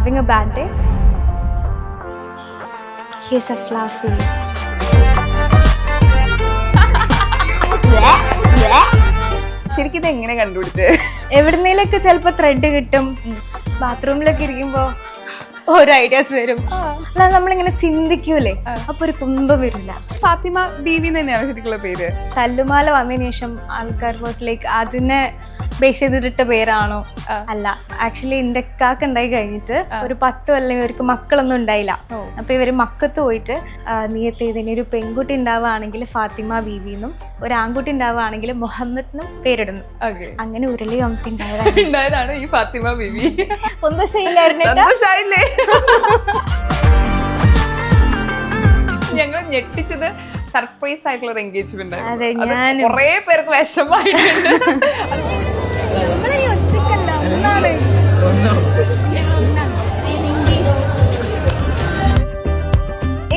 Having a bad day? Here's a flower for you. ശരിക്കും ഇത് എങ്ങനെ കണ്ടുപിടിച്ചേ? എവിടുന്നേലൊക്കെ ചിലപ്പോൾ ത്രെഡ് കിട്ടും, ബാത്റൂമിലൊക്കെ ഇരിക്കുമ്പോ ഓരോ ഐഡിയാസ് വരും. അല്ലാതെ നമ്മളിങ്ങനെ ചിന്തിക്കൂലേ, അപ്പൊ ഒരു കുന്തം വരില്ല. ഫാത്തിമ ബീവി തന്നെയാണ് ശരിക്കുള്ള പേര്. തല്ലുമാല വന്നതിന് ശേഷം ആൾക്കാർ വാസ് ലൈക്ക് അതിനെ ബേസ് ചെയ്തിട്ട പേരാണോ? അല്ല, ആക്ച്വലി എൻ്റെ കാക്ക ഉണ്ടായി കഴിഞ്ഞിട്ട് ഒരു 10 കൊല്ലം ഇവർക്ക് മക്കളൊന്നും ഉണ്ടായില്ല. അപ്പൊ ഇവര് മക്കത്ത് പോയിട്ട് നീയത്തെ ഇതിന് ഒരു പെൺകുട്ടി ഉണ്ടാവുകയാണെങ്കിൽ ഫാത്തിമ ബീവി എന്നും ഒരു ആൺകുട്ടി ഉണ്ടാവുകയാണെങ്കിൽ മുഹമ്മദ് എന്നും പേരിടുന്നു. അങ്ങനെ ഉരുളി ഉണ്ടായതാണ് ഈ ഫാത്തിമ ബീവി. ഒന്നും ശരിയില്ലായിരുന്നില്ലേ? ഞങ്ങൾ ഞെട്ടിച്ചത് സർപ്രൈസ് ആയിട്ടുള്ള ഒരു എൻഗേജ്മെന്റ് ആയിരുന്നു. കുറേ പേർക്ക് വിഷമായിട്ടുണ്ട്.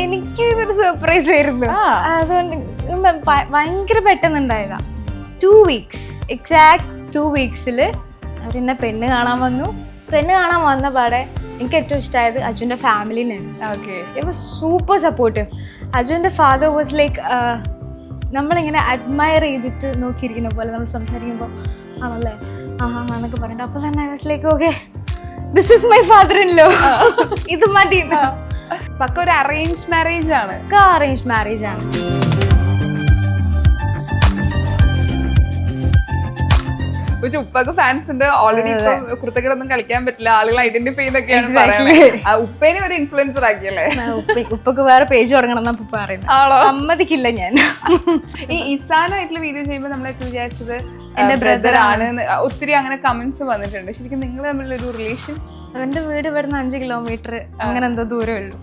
എനിക്ക് ഇതൊരു സർപ്രൈസ് ആയിരുന്നു. അതുകൊണ്ട് ഭയങ്കര പെട്ടെന്നുണ്ടായതാ. 2 weeks, എക്സാക്ട് 2 weeks അവരെന്നെ പെണ്ണ് കാണാൻ വന്നു. പെണ്ണ് കാണാൻ വന്ന പാടെ എനിക്ക് ഏറ്റവും ഇഷ്ടമായത് അജുവിൻ്റെ ഫാമിലിനാണ്. Super supportive. അജുവിൻ്റെ ഫാദർ വാസ് ലൈക്ക് നമ്മളിങ്ങനെ അഡ്മയർ ചെയ്തിട്ട് നോക്കിയിരിക്കുന്ന പോലെ നമ്മൾ സംസാരിക്കുമ്പോൾ ആണല്ലേ എന്നൊക്കെ പറഞ്ഞിട്ട് അപ്പോൾ തന്നെ I was like okay, this is my father in law, ഇത് മതി. പക്ക ഒരു അറേഞ്ച് മാരേജ് ആണ്. അറേഞ്ച് മാരേജ് ആണ്. പക്ഷെ ഉപ്പക്ക് ഫാൻസ് ഉണ്ട് ഓൾറെഡി. ഇപ്പൊ കുർത്തക്കേടൊന്നും കളിക്കാൻ പറ്റില്ല, ആളുകൾ ഐഡന്റിഫൈ ചെയ്തൊക്കെയാണ് പറയുന്നത്. ഉപ്പേനെ ഒരു ഇൻഫ്ലുവൻസർ ആക്കിയല്ലേ? ഉപ്പക്ക് വേറെ പേജ് തുടങ്ങണം എന്നാ ഉപ്പ പറയുന്നത്. സമ്മതിക്കില്ല ഞാൻ. ഈ ഇസാനായിട്ടുള്ള വീഡിയോ ചെയ്യുമ്പോൾ നമ്മളൊക്കെ വിചാരിച്ചത് എന്റെ ബ്രദർ ആണ്. ഒത്തിരി അങ്ങനെ കമന്റ്സ് വന്നിട്ടുണ്ട്. ശരിക്കും നിങ്ങൾ തമ്മിലുള്ള ഒരു റിലേഷൻ? അവന്റെ വീട് ഇവിടുന്ന് 5 kilometer അങ്ങനെ എന്തോ ദൂരമേ ഉള്ളൂ.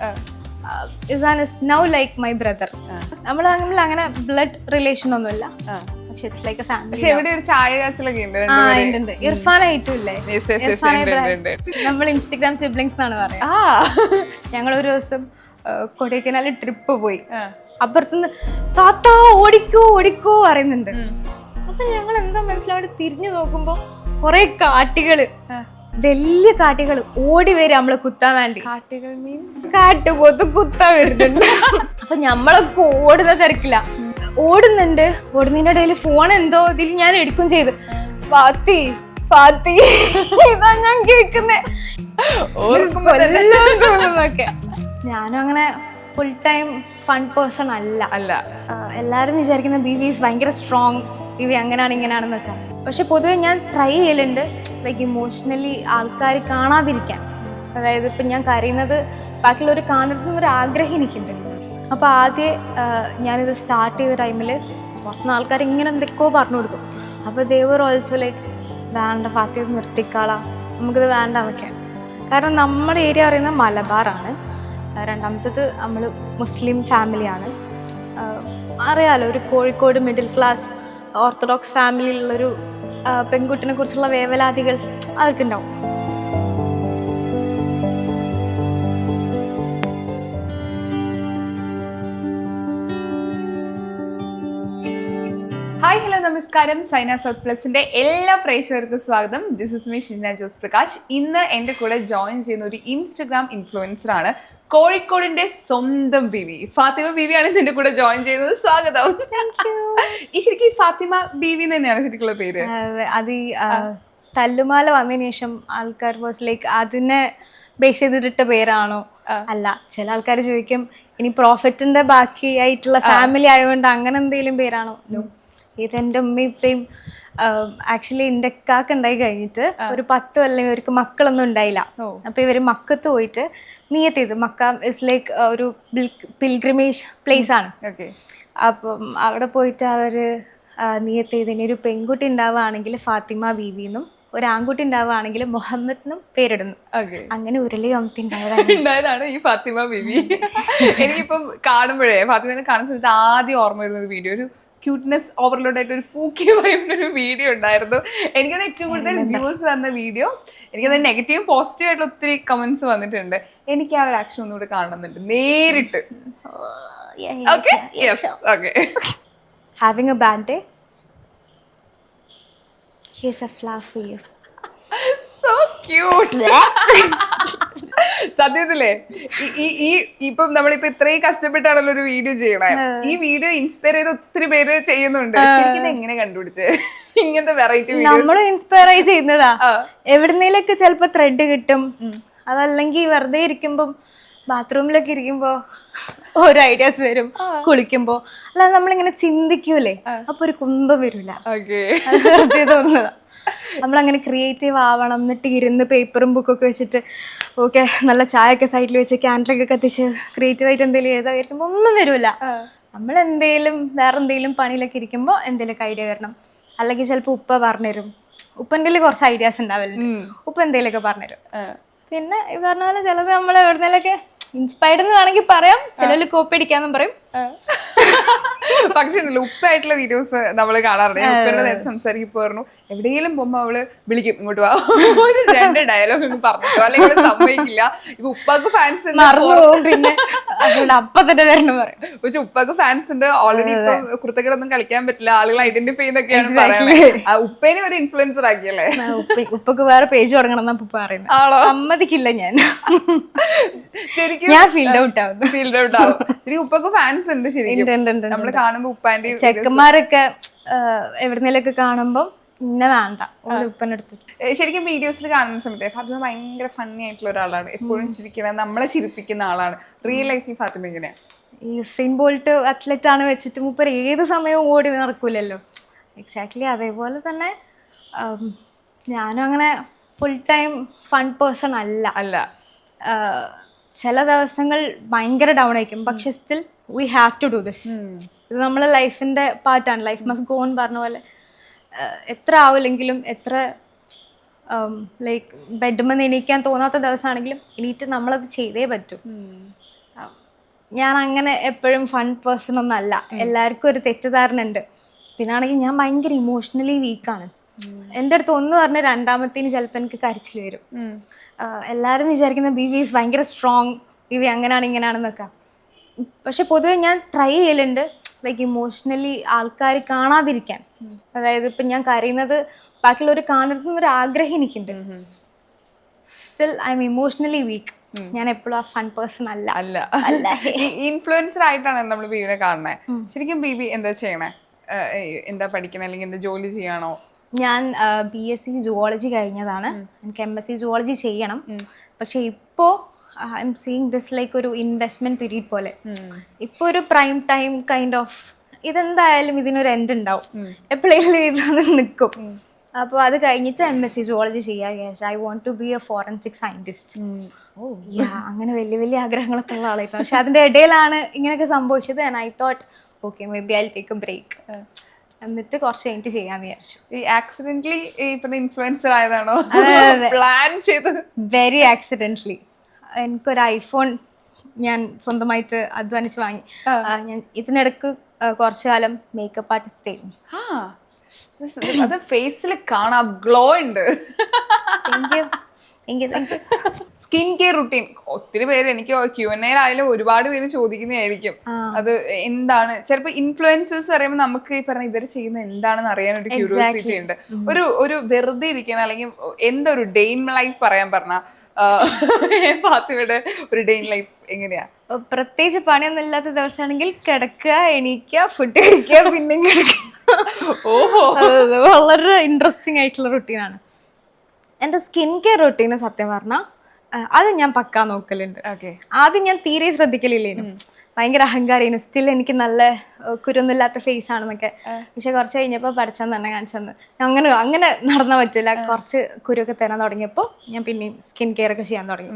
Izan is now like my brother. നമ്മൾ അങ്ങനെ ബ്ലഡ് റിലേഷൻ ഒന്നുമില്ല, പക്ഷെ ഇറ്റ്സ് ലൈക്ക് എ ഫാമിലി. പക്ഷെ എവിടെ ഒരു ചായ കാച്ചിലൊക്കെ ഉണ്ട്. ഇർഫാനായിട്ടും ഇല്ലേ? നമ്മൾ ഇൻസ്റ്റഗ്രാം സിബ്ലിങ്സ് എന്നാണ് പറയാ. ഞങ്ങൾ ഒരു ദിവസം കൊടൈക്കനാല് ട്രിപ്പ് പോയി. അപ്പുറത്തുനിന്ന് താത്ത ഓടിക്കോ ഓടിക്കോ പറയുന്നുണ്ട്. അപ്പൊ ഞങ്ങൾ എന്താ മനസ്സിലാവിടെ തിരിഞ്ഞു നോക്കുമ്പോ കുറെ കാട്ടികള്, വലിയ കാട്ടികൾ ഓടി വരും നമ്മളെ കുത്താൻ വേണ്ടി. കാട്ടികൾ മീൻസ് കാട്ടുപോത്ത് കുത്താൻ വരുന്നുണ്ട്. അപ്പൊ ഞമ്മളൊക്കെ ഓടുന്ന തിരക്കില്ല, ഓടുന്നുണ്ട്. ഓടുന്നതിന്റെ ഇടയിൽ ഫോൺ എന്തോ ഇതിൽ ഞാൻ എടുക്കും ചെയ്ത് ഫാത്തി ഫാത്തി ഇതാ ഞാൻ കേൾക്കുന്നേ. ഞാനും അങ്ങനെ ഫുൾ ടൈം ഫൺ പേഴ്സൺ അല്ല. എല്ലാരും വിചാരിക്കുന്ന ബീവി ഈസ് ഭയങ്കര സ്ട്രോങ്, ബീവി അങ്ങനെയാണ് ഇങ്ങനെയാണെന്നൊക്കെ. പക്ഷെ പൊതുവെ ഞാൻ ട്രൈ ചെയ്യലുണ്ട് ലൈക്ക് ഇമോഷണലി ആൾക്കാർ കാണാതിരിക്കാൻ. അതായത് ഇപ്പം ഞാൻ കരയുന്നത് ബാക്കിയുള്ളവർ കാണരുതെന്നൊരു ആഗ്രഹം എനിക്കുണ്ട്. അപ്പോൾ ആദ്യം ഞാനിത് സ്റ്റാർട്ട് ചെയ്ത ടൈമിൽ പുറത്തുനിന്ന് ആൾക്കാർ ഇങ്ങനെ എന്തൊക്കെയോ പറഞ്ഞു കൊടുക്കും. അപ്പോൾ ദേ വർ ഓൾസോ ലൈക്ക് വേണ്ട ഫാത്തി നിർത്തിക്കാളാം, നമുക്കിത് വേണ്ട എന്നൊക്കെ. കാരണം നമ്മുടെ ഏരിയ പറയുന്നത് മലബാറാണ്. രണ്ടാമത്തേത് നമ്മൾ മുസ്ലിം ഫാമിലിയാണ്. അറിയാലോ, ഒരു കോഴിക്കോട് മിഡിൽ ക്ലാസ് ഓർത്തഡോക്സ് ഫാമിലിയിലുള്ളൊരു പെൺകുട്ടിനെ കുറിച്ചുള്ള വേവലാതികൾ അവർക്കുണ്ടാവും. ഹായ്, ഹലോ, നമസ്കാരം. സൈന സൗത്ത് പ്ലസിന്റെ എല്ലാ പ്രേക്ഷകർക്കും സ്വാഗതം. This is me Shijana Jose Prakash. ഇന്ന് എൻ്റെ കൂടെ ജോയിൻ ചെയ്യുന്ന ഒരു ഇൻസ്റ്റഗ്രാം ഇൻഫ്ലുവൻസർ ആണ്, കോഴിക്കോടിന്റെ സ്വന്തം ബീവി ഫാത്തിമ ബീവിയാണ് ഇതിന്റെ കൂടെ ജോയിൻ ചെയ്യുന്നത്. സ്വാഗതം. ഈ ശരിക്കും ഫാത്തിമ ബീവി തന്നെയാണ് ശരിക്കുള്ള പേര്? അത് ഈ തല്ലുമാല വന്നതിന് ശേഷം ആൾക്കാർ വാസ് ലൈക്ക് അതിനെ ബേസ് ചെയ്തിട്ട പേരാണോ? അല്ല, ചില ആൾക്കാർ ചോദിക്കും ഇനി പ്രോഫിറ്റിന്റെ ബാക്കി ആയിട്ടുള്ള ഫാമിലി ആയതുകൊണ്ട് അങ്ങനെ എന്തെങ്കിലും പേരാണോ? ഇതെന്റെ ഉമ്മയും ഇപ്പയും ആക്ച്വലി എൻ്റെ കാക്ക ഉണ്ടായി കഴിഞ്ഞിട്ട് ഒരു 10 കൊല്ലം ഇവർക്ക് മക്കളൊന്നും ഉണ്ടായില്ല. അപ്പൊ ഇവര് മക്കത്ത് പോയിട്ട് നീയത്ത് ചെയ്ത്, മക്ക ഇസ് ലൈക്ക് ഒരു പിൽഗ്രിമേജ് പ്ലേസ് ആണ്. അപ്പം അവിടെ പോയിട്ട് അവര് നീയത്ത് ചെയ്ത് ഇനി ഒരു പെൺകുട്ടി ഉണ്ടാവുകയാണെങ്കിൽ ഫാത്തിമ ബീവി എന്നും ഒരു ആൺകുട്ടി ഉണ്ടാവുകയാണെങ്കിൽ മുഹമ്മദ് എന്നും പേരിടുന്നു. അങ്ങനെ ഉരുളി ഉണ്ടായതാണ് ഈ ഫാത്തിമ ബീവി. എനിക്കിപ്പം കാണുമ്പോഴേ ഫാത്തിമനെ കാണുന്ന സമയത്ത് ആദ്യം ഓർമ്മ വരുന്ന ഒരു വീഡിയോ, ഒരു ക്യൂട്ട്നെസ് ഓവർലോഡ് ആയിട്ട് ഒരു പൂക്കി പറയുന്നൊരു വീഡിയോ ഉണ്ടായിരുന്നു. എനിക്കത് ഏറ്റവും കൂടുതൽ വ്യൂസ് വന്ന വീഡിയോ. എനിക്കത് നെഗറ്റീവും പോസിറ്റീവ് ആയിട്ടുള്ള ഒത്തിരി കമന്റ്സ് വന്നിട്ടുണ്ട്. എനിക്ക് ആ ഒരു ആക്ഷൻ ഒന്നുകൂടെ കാണുന്നുണ്ട് നേരിട്ട്. Having a bad day? Here's a flower for you. So cute. സത്യത്തിലേ ഈ ഇപ്പം നമ്മളിപ്പോ ഇത്രയും കഷ്ടപ്പെട്ടാണല്ലോ ഒരു വീഡിയോ ചെയ്യണേ. ഈ വീഡിയോ ഇൻസ്പയർ ചെയ്ത് ഒത്തിരി പേര് ചെയ്യുന്നുണ്ട്. ശരിക്കും ഇത് എങ്ങനെ കണ്ടുപിടിച്ചേ ഇങ്ങനത്തെ വെറൈറ്റി? നമ്മള് ഇൻസ്പയർ ആയി ചെയ്യുന്നതാ. എവിടുന്നേലൊക്കെ ചിലപ്പോ ത്രെഡ് കിട്ടും, അതല്ലെങ്കിൽ വെറുതെ ഇരിക്കുമ്പം ബാത്റൂമിലൊക്കെ ഇരിക്കുമ്പോ ഓരോ ഐഡിയാസ് വരും, കുളിക്കുമ്പോ. അല്ലാതെ നമ്മളിങ്ങനെ ചിന്തിക്കൂലേ, അപ്പൊ ഒരു കുന്തം വരില്ല. അത് വെറുതെ തോന്നുന്നതാ. നമ്മളങ്ങനെ ക്രിയേറ്റീവ് ആവണം, എന്നിട്ട് ഇരുന്ന് പേപ്പറും ബുക്കൊക്കെ വെച്ചിട്ട് ഓക്കെ നല്ല ചായയൊക്കെ സൈഡിൽ വെച്ച് ക്യാൻഡിലൊക്കെ കത്തിച്ച് ക്രിയേറ്റീവായിട്ട് എന്തെങ്കിലും എഴുതാതിരിക്കുമ്പോൾ ഒന്നും വരില്ല. നമ്മൾ എന്തെങ്കിലും വേറെ എന്തെങ്കിലും പണിയിലൊക്കെ ഇരിക്കുമ്പോൾ എന്തെങ്കിലുമൊക്കെ ഐഡിയ വരണം. അല്ലെങ്കിൽ ചിലപ്പോൾ ഉപ്പ പറഞ്ഞുതരും. ഉപ്പൻ്റെ കുറച്ച് ഐഡിയാസ് ഉണ്ടാവലുണ്ട്, ഉപ്പ എന്തെങ്കിലുമൊക്കെ പറഞ്ഞുതരും. പിന്നെ ഈ പറഞ്ഞ പോലെ ചിലത് നമ്മൾ എവിടുന്നേലൊക്കെ ഇൻസ്പയർഡ് എന്ന് വേണമെങ്കിൽ പറയാം, ചിലർ കോപ്പി അടിക്കാന്നും പറയും. പക്ഷേ ഉപ്പായിട്ടുള്ള വീഡിയോസ് നമ്മൾ കാണാറുണ്ട്. ഞാൻ ഉപ്പയുടെ നേരത്തെ സംസാരിക്കുമ്പോൾ പറഞ്ഞു എവിടെയെങ്കിലും പോകുമ്പോ അവള് വിളിക്കും, ഇങ്ങോട്ട് വാ, ഒരു രണ്ട് ഡയലോഗ് ഒന്നും പറഞ്ഞിട്ടോ അല്ലെങ്കിൽ സമ്മതിക്കില്ല. ഇപ്പൊ ഉപ്പാക്ക് ഫാൻസ് മറന്നു, പിന്നെ അപ്പൊ തന്നെ വരണം പറയും. പക്ഷെ ഉപ്പാക്ക് ഫാൻസ് ഉണ്ട് ഓൾറെഡി. ഇപ്പൊ കുർത്തക്കേടൊന്നും കളിക്കാൻ പറ്റില്ല, ആളുകൾ ഐഡന്റിഫൈ ചെയ്യുന്നൊക്കെയാണ് പറയുന്നത്. ഉപ്പേനെ ഒരു ഇൻഫ്ലുവൻസർ ആക്കിയല്ലേ? ഉപ്പക്ക് വേറെ പേജ് തുടങ്ങണം എന്നാ ഉപ്പ പറയുന്നത്. സമ്മതിക്കില്ല ഞാൻ. ശരിക്കും ഞാൻ ഫീൽഡ് ഔട്ട് ആവും. ശരിക്കും ഉപ്പക്ക് ഫാൻസ് ഉണ്ട് ശരിക്കും. നമ്മള് കാണുമ്പോ ഉപ്പാന്റെ ചെക്കന്മാരൊക്കെ എവിടുന്നേലൊക്കെ കാണുമ്പോ പിന്നെ വേണ്ട ഉപ്പനെടുത്ത്. ശരിക്കും വീഡിയോസിൽ കാണുന്ന സമയത്ത് ഫാത്തിമ ഭയങ്കര ഫണ്ണി ആയിട്ടുള്ള ഒരാളാണ്, എപ്പോഴും ചിരിക്കണം, നമ്മളെ ചിരിപ്പിക്കുന്ന ആളാണ്. റിയൽ ലൈഫിൽ ഫാത്തിമ എങ്ങനെയാ? ഈ യുസൈൻ ബോൾട്ട് അത്ലറ്റ് ആണ് വെച്ചിട്ട് മൂപ്പർ ഏത് സമയവും ഓടി നടക്കൂലല്ലോ. എക്സാക്ട്ലി അതേപോലെ തന്നെ ഞാനും അങ്ങനെ ഫുൾ ടൈം ഫൺ പേഴ്സൺ അല്ല. ചില ദിവസങ്ങൾ ഭയങ്കര ഡൗൺ ആയിരിക്കും, പക്ഷെ still we have to do this. ഇത് നമ്മളെ ലൈഫിൻ്റെ പാർട്ടാണ്. ലൈഫ് മസ്റ്റ് ഗോ ഓൺ പറഞ്ഞ പോലെ എത്ര ആവില്ലെങ്കിലും, എത്ര ലൈക്ക് ബെഡ്മെന്ന് എണീക്കാൻ തോന്നാത്ത ദിവസമാണെങ്കിലും എണീറ്റ് നമ്മളത് ചെയ്തേ പറ്റൂ. ഞാൻ അങ്ങനെ എപ്പോഴും ഫൺ പേഴ്സൺ ഒന്നല്ല. എല്ലാവർക്കും ഒരു തെറ്റിദ്ധാരണ ഉണ്ട്. പിന്നാണെങ്കിൽ ഞാൻ ഭയങ്കര ഇമോഷണലി വീക്കാണ്. എൻ്റെ അടുത്ത് ഒന്ന് പറഞ്ഞ രണ്ടാമത്തേന് ചിലപ്പോൾ എനിക്ക് കരച്ചിൽ വരും. എല്ലാവരും വിചാരിക്കുന്ന ബീവീസ് ഭയങ്കര സ്ട്രോങ്, ബീവി അങ്ങനെയാണ് ഇങ്ങനെയാണെന്നൊക്കെ. പക്ഷെ പൊതുവെ ഞാൻ ട്രൈ ചെയ്യലുണ്ട് ലൈക്ക് ഇമോഷണലി ആൾക്കാർ കാണാതിരിക്കാൻ. അതായത് ഇപ്പം ഞാൻ കരയുന്നത് ബാക്കിയുള്ളവർ കാണരുതെന്നൊരു ആഗ്രഹം എനിക്കുണ്ട്. Still I M emotionally week. ഞാൻ എപ്പോഴും ആ ഫൺ പേഴ്സൺ അല്ല. ഇൻഫ്ലുവൻസർ ആയിട്ടാണ് നമ്മൾ ബീവിനെ കാണുന്നത്. ശരിക്കും ബീബി എന്താ ചെയ്യണേ? എന്താ പഠിക്കണേ അല്ലെങ്കിൽ എന്താ ജോലി ചെയ്യാണോ? ഞാൻ BSc സുവോളജി കഴിഞ്ഞതാണ്. എനിക്ക് MSc സുവോളജി ചെയ്യണം. പക്ഷെ ഇപ്പോൾ I am seeing this like ഒരു ഇൻവെസ്റ്റ്മെന്റ് പീരീഡ് പോലെ. ഇപ്പോൾ ഒരു പ്രൈം ടൈം കൈൻഡ് ഓഫ് ഇതെന്തായാലും ഇതിനൊരു എൻഡ് ഉണ്ടാവും, എപ്പോഴെങ്കിലും ഇതൊന്ന് നിൽക്കും. അപ്പോൾ അത് കഴിഞ്ഞിട്ട് MSc സുവോളജി ചെയ്യാൻ വിചാരിച്ചു. I want to be a forensic scientist. അങ്ങനെ വലിയ വലിയ ആഗ്രഹങ്ങളൊക്കെ ഉള്ള ആളായിരുന്നു. പക്ഷെ അതിൻ്റെ ഇടയിലാണ് ഇങ്ങനെയൊക്കെ സംഭവിച്ചത്. And I thought okay maybe I take a break, എന്നിട്ട് കുറച്ച് കഴിഞ്ഞിട്ട് ചെയ്യാന്ന് വിചാരിച്ചു. ഈ ആക്സിഡന്റലി ഇൻഫ്ലുവൻസർ ആയതാണോ പ്ലാൻ ചെയ്തത്? Very accidentally. എനിക്കൊരു ഐഫോൺ ഞാൻ സ്വന്തമായിട്ട് അധ്വാനിച്ച് വാങ്ങി. ഞാൻ ഇതിനിടക്ക് കുറച്ചു കാലം മേക്കപ്പ് ആർട്ടിസ്റ്റ് ആയിരുന്നു. അത് ഫേസിൽ കാണാം, ഗ്ലോ ഉണ്ട്. സ്കിൻ കെയർ റുട്ടീൻ ഒത്തിരി പേര് എനിക്ക് Q&A ആയാലും ഒരുപാട് പേര് ചോദിക്കുന്നതായിരിക്കും. അത് എന്താണ്? ചിലപ്പോൾ ഇൻഫ്ലുവൻസേഴ്സ് പറയുമ്പോൾ നമുക്ക് ഈ പറഞ്ഞ ഇവർ ചെയ്യുന്ന എന്താണെന്ന് അറിയാൻ ഒരു ക്യൂരിയോസിറ്റി ഉണ്ട്. ഒരു വെറുതെ ഇരിക്കണം അല്ലെങ്കിൽ എന്താ ഒരു ഡേ ഇൻ ലൈഫ് പറയാൻ പറഞ്ഞാൽ ഫാത്തിമയുടെ ഒരു ഡേ ഇൻ ലൈഫ് എങ്ങനെയാ? പ്രത്യേകിച്ച് പണിയൊന്നും ഇല്ലാത്ത ദിവസമാണെങ്കിൽ കിടക്കുക, എണീക്കുക, ഫുഡ് കഴിക്കുക, പിന്നെ കിടക്കുക. ഓഹോ, വളരെ ഇൻട്രസ്റ്റിംഗ് ആയിട്ടുള്ള റുട്ടീനാണ്. എൻ്റെ സ്കിൻ കെയർ റുട്ടീന് സത്യം പറഞ്ഞാൽ അത് ഞാൻ പക്കാ നോക്കലുണ്ട്. ആദ്യം ഞാൻ തീരെ ശ്രദ്ധിക്കലില്ലേനും, ഭയങ്കര അഹങ്കാരേനു. സ്റ്റിൽ എനിക്ക് നല്ല കുരുന്നില്ലാത്ത ഫേസ് ആണെന്നൊക്കെ. പക്ഷെ കുറച്ച് കഴിഞ്ഞപ്പോൾ പഠിച്ചാൽ തന്നെ കാണിച്ചെന്ന് അങ്ങനെ നടന്നാൽ പറ്റില്ല. കുറച്ച് കുരുവൊക്കെ തരാൻ തുടങ്ങിയപ്പോൾ ഞാൻ പിന്നെയും സ്കിൻ കെയർ ഒക്കെ ചെയ്യാൻ തുടങ്ങി.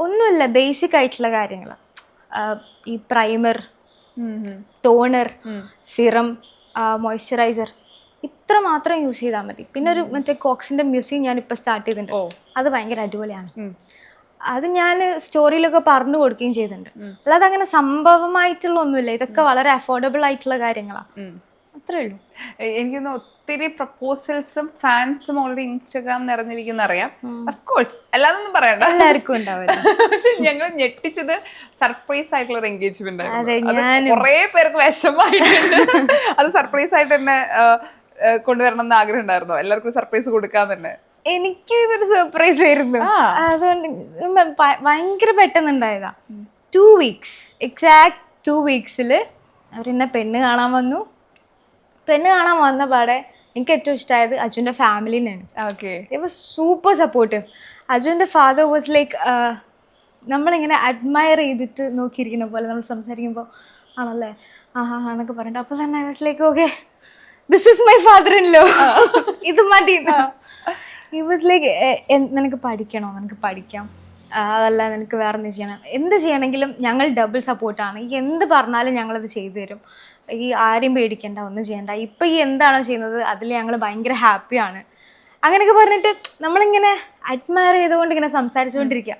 ഒന്നുമില്ല, ബേസിക് ആയിട്ടുള്ള കാര്യങ്ങൾ. ഈ പ്രൈമർ, ടോണർ, സിറം, മോയ്സ്ചറൈസർ, ഇത്ര മാത്രം യൂസ് ചെയ്താൽ മതി. പിന്നെ ഒരു മറ്റേ കോക്സിന്റെ മ്യൂസിയം ഞാൻ ഇപ്പൊ സ്റ്റാർട്ട് ചെയ്തിട്ടുണ്ട്. അത് ഭയങ്കര അടിപൊളിയാണ്. അത് ഞാൻ സ്റ്റോറിയിലൊക്കെ പറഞ്ഞു കൊടുക്കുകയും ചെയ്തിട്ടുണ്ട്. അല്ലാതെ അങ്ങനെ സംഭവമായിട്ടുള്ള ഒന്നുമില്ല. ഇതൊക്കെ വളരെ അഫോർഡബിൾ ആയിട്ടുള്ള കാര്യങ്ങളാണ്. അത്രേ ഉള്ളൂ. എനിക്കൊന്ന് ഒത്തിരി പ്രപ്പോസൽസും ഫാൻസും ഓൾറെഡി ഇൻസ്റ്റാഗ്രാം നിറഞ്ഞിരിക്കുന്ന അറിയാം. ഓഫ്കോഴ്സ് അല്ലാതൊന്നും പറയണ്ട, എല്ലാവർക്കും ഉണ്ടാവില്ല. പക്ഷെ ഞങ്ങൾ ഞെട്ടിച്ചത് സർപ്രൈസ് ആയിട്ടുള്ള ഒരു എൻഗേജ്മെന്റ് ആയിരുന്നു. കുറെ പേർക്ക് വിഷമമായിട്ടുണ്ട്. അത് സർപ്രൈസ് ആയിട്ട് തന്നെ കൊണ്ടുവരണം എന്ന് ആഗ്രഹം ഉണ്ടായിരുന്നോ? എല്ലാവർക്കും സർപ്രൈസ് കൊടുക്കാൻ തന്നെ? എനിക്ക് ഇതൊരു സർപ്രൈസ് ആയിരുന്നു. അതുകൊണ്ട് ഭയങ്കര പെട്ടെന്നുണ്ടായതാ. 2 weeks, എക്സാക്ട് 2 weeks അവരെന്നെ പെണ്ണ് കാണാൻ വന്നു. പെണ്ണ് കാണാൻ വന്ന പാടെ എനിക്ക് ഏറ്റവും ഇഷ്ടമായത് അജുൻ്റെ ഫാമിലിനെയാണ്. They was super supportive. അജുൻ്റെ ഫാദർ വാസ് ലൈക്ക് നമ്മളിങ്ങനെ അഡ്മയർ ചെയ്തിട്ട് നോക്കിയിരിക്കുന്ന പോലെ നമ്മൾ സംസാരിക്കുമ്പോൾ ആണല്ലേ എന്നൊക്കെ പറഞ്ഞിട്ട് അപ്പോൾ തന്നെ I was like okay this is my father in law, ഇത് മതി. ഹി വാസ് ലൈക്ക് നിനക്ക് പഠിക്കണോ, നിനക്ക് പഠിക്കാം, അതല്ല നിനക്ക് വേറെ എന്ത് ചെയ്യണം, എന്ത് ചെയ്യണമെങ്കിലും ഞങ്ങൾ ഡബിൾ സപ്പോർട്ടാണ്. ഈ എന്ത് പറഞ്ഞാലും ഞങ്ങളത് ചെയ്തു തരും. ഈ ആരെയും പേടിക്കേണ്ട, ഒന്നും ചെയ്യണ്ട, ഇപ്പം ഈ എന്താണോ ചെയ്യുന്നത് അതിൽ ഞങ്ങൾ ഭയങ്കര ഹാപ്പിയാണ്. അങ്ങനെയൊക്കെ പറഞ്ഞിട്ട് നമ്മളിങ്ങനെ അഡ്മയർ ചെയ്തുകൊണ്ട് ഇങ്ങനെ സംസാരിച്ചുകൊണ്ടിരിക്കുക.